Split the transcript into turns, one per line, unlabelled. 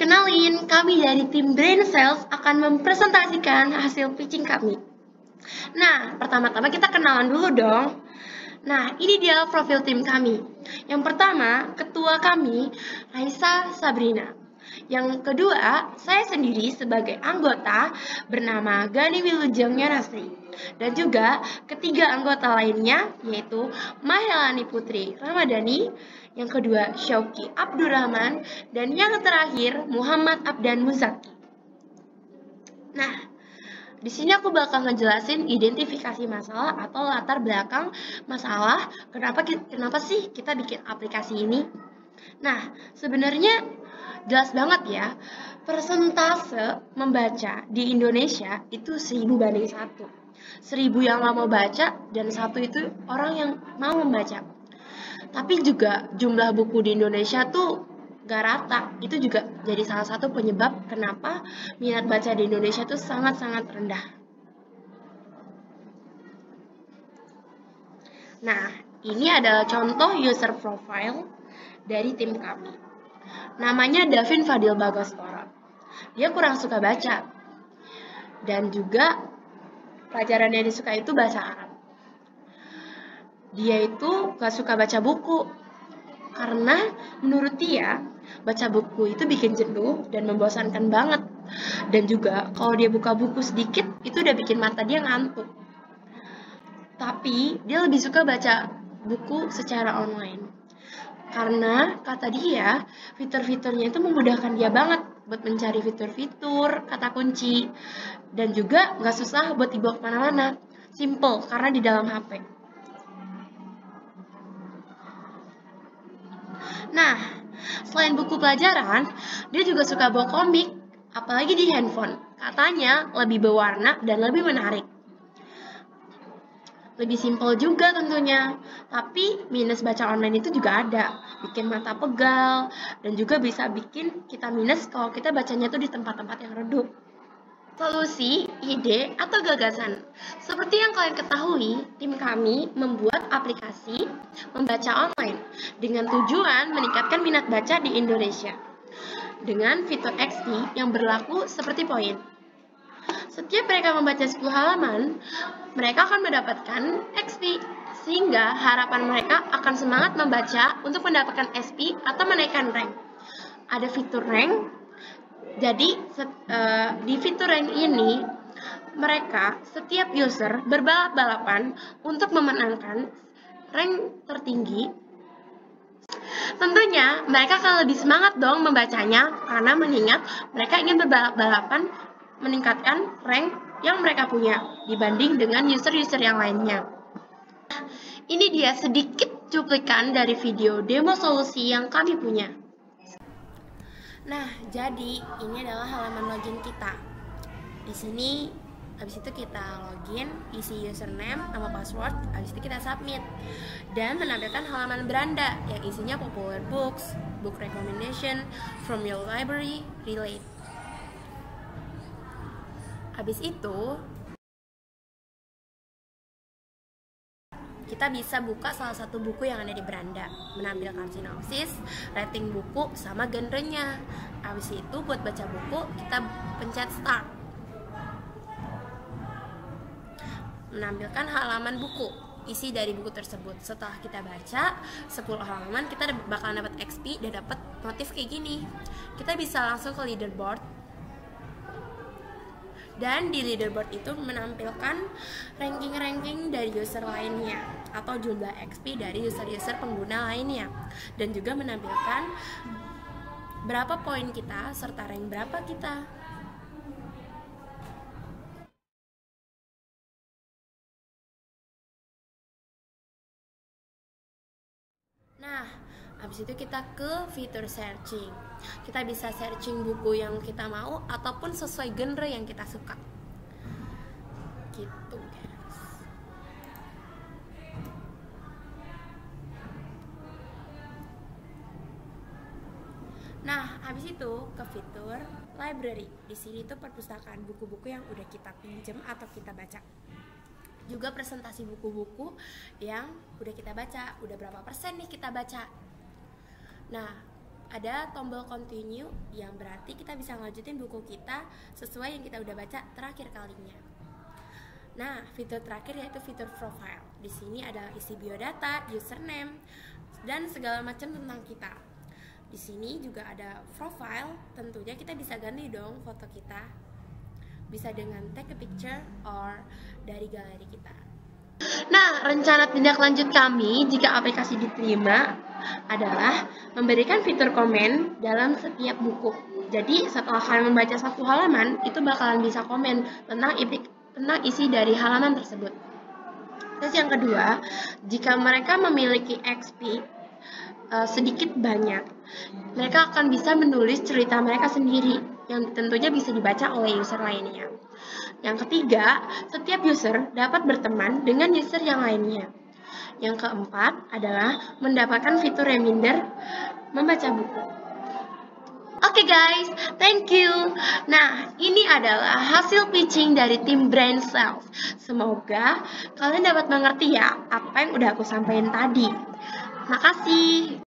Kenalin, kami dari tim Brain Cells akan mempresentasikan hasil pitching kami. Nah, pertama-tama kita kenalan dulu dong. Nah, ini dia profil tim kami. Yang pertama, ketua kami, Raisa Sabrina. Yang kedua, saya sendiri sebagai anggota bernama Gani Wilujeng Yonasri. Dan juga ketiga anggota lainnya yaitu Mahelani Putri Ramadhani, yang kedua Syauki Abdurrahman, dan yang terakhir Muhammad Abdan Muzaki. Nah, di sini aku bakal ngejelasin identifikasi masalah atau latar belakang masalah, kenapa sih kita bikin aplikasi ini. Nah, sebenarnya jelas banget ya, persentase membaca di Indonesia itu 1000 banding 1. 1000 yang nggak mau baca dan 1 itu orang yang mau membaca. Tapi juga jumlah buku di Indonesia tuh gak rata. Itu juga jadi salah satu penyebab kenapa minat baca di Indonesia tuh sangat-sangat rendah. Nah, ini adalah contoh user profile dari tim kami. Namanya Davin Fadil Bagaskoro. Dia kurang suka baca. Dan juga pelajaran yang disuka itu bahasa Arab. Dia itu gak suka baca buku. Karena menurut dia, baca buku itu bikin jenuh dan membosankan banget. Dan juga kalau dia buka buku sedikit, itu udah bikin mata dia ngantuk. Tapi dia lebih suka baca buku secara online. Karena kata dia, fitur-fiturnya itu memudahkan dia banget buat mencari fitur-fitur, kata kunci, dan juga nggak susah buat dibawa kemana-mana. Simple, karena di dalam HP. Nah, selain buku pelajaran, dia juga suka bawa komik, apalagi di handphone. Katanya lebih berwarna dan lebih menarik. Lebih simpel juga tentunya, tapi minus baca online itu juga ada, bikin mata pegal, dan juga bisa bikin kita minus kalau kita bacanya tuh di tempat-tempat yang redup. Solusi, ide, atau gagasan. Seperti yang kalian ketahui, tim kami membuat aplikasi membaca online dengan tujuan meningkatkan minat baca di Indonesia. Dengan fitur XP yang berlaku seperti poin. Setiap mereka membaca 10 halaman, mereka akan mendapatkan XP, sehingga harapan mereka akan semangat membaca untuk mendapatkan XP atau menaikkan rank. Ada fitur rank, jadi di fitur rank ini, mereka setiap user berbalap-balapan untuk memenangkan rank tertinggi. Tentunya mereka akan lebih semangat dong membacanya, karena mengingat mereka ingin berbalap-balapan meningkatkan rank yang mereka punya dibanding dengan user-user yang lainnya. Ini dia sedikit cuplikan dari video demo solusi yang kami punya. Nah, jadi ini adalah halaman login kita. Di sini habis itu kita login, isi username, nama password, habis itu kita submit dan menampilkan halaman beranda yang isinya popular books, book recommendation from your library, relate. Habis itu kita bisa buka salah satu buku yang ada di beranda, menampilkan sinopsis, rating buku, sama genrenya. Habis itu buat baca buku kita pencet start, menampilkan halaman buku, isi dari buku tersebut. Setelah kita baca 10 halaman, kita bakal dapat XP dan dapat notif kayak gini. Kita bisa langsung ke leaderboard. Dan di leaderboard itu menampilkan ranking-ranking dari user lainnya atau jumlah XP dari user-user pengguna lainnya, dan juga menampilkan berapa poin kita serta rank berapa kita. Nah, habis itu kita ke fitur searching. Kita bisa searching buku yang kita mau ataupun sesuai genre yang kita suka. Gitu, guys. Nah, habis itu ke fitur library. Di sini tuh perpustakaan buku-buku yang udah kita pinjem atau kita baca. Juga presentasi buku-buku yang udah kita baca, udah berapa persen nih kita baca. Nah, ada tombol continue yang berarti kita bisa ngelanjutin buku kita sesuai yang kita udah baca terakhir kalinya. Nah, fitur terakhir yaitu fitur profile. Di sini ada isi biodata, username, dan segala macam tentang kita. Di sini juga ada profile, tentunya kita bisa ganti dong foto kita. Bisa dengan take a picture or dari galeri kita. Nah, rencana tindak lanjut kami jika aplikasi diterima adalah memberikan fitur komen dalam setiap buku. Jadi, setelah kalian membaca satu halaman, itu bakalan bisa komen tentang isi dari halaman tersebut. Terus yang kedua, jika mereka memiliki XP sedikit banyak, mereka akan bisa menulis cerita mereka sendiri yang tentunya bisa dibaca oleh user lainnya. Yang ketiga, setiap user dapat berteman dengan user yang lainnya. Yang keempat adalah mendapatkan fitur reminder membaca buku. Oke guys, thank you. Nah, ini adalah hasil pitching dari tim Brain Cells. Semoga kalian dapat mengerti ya apa yang udah aku sampaikan tadi. Makasih.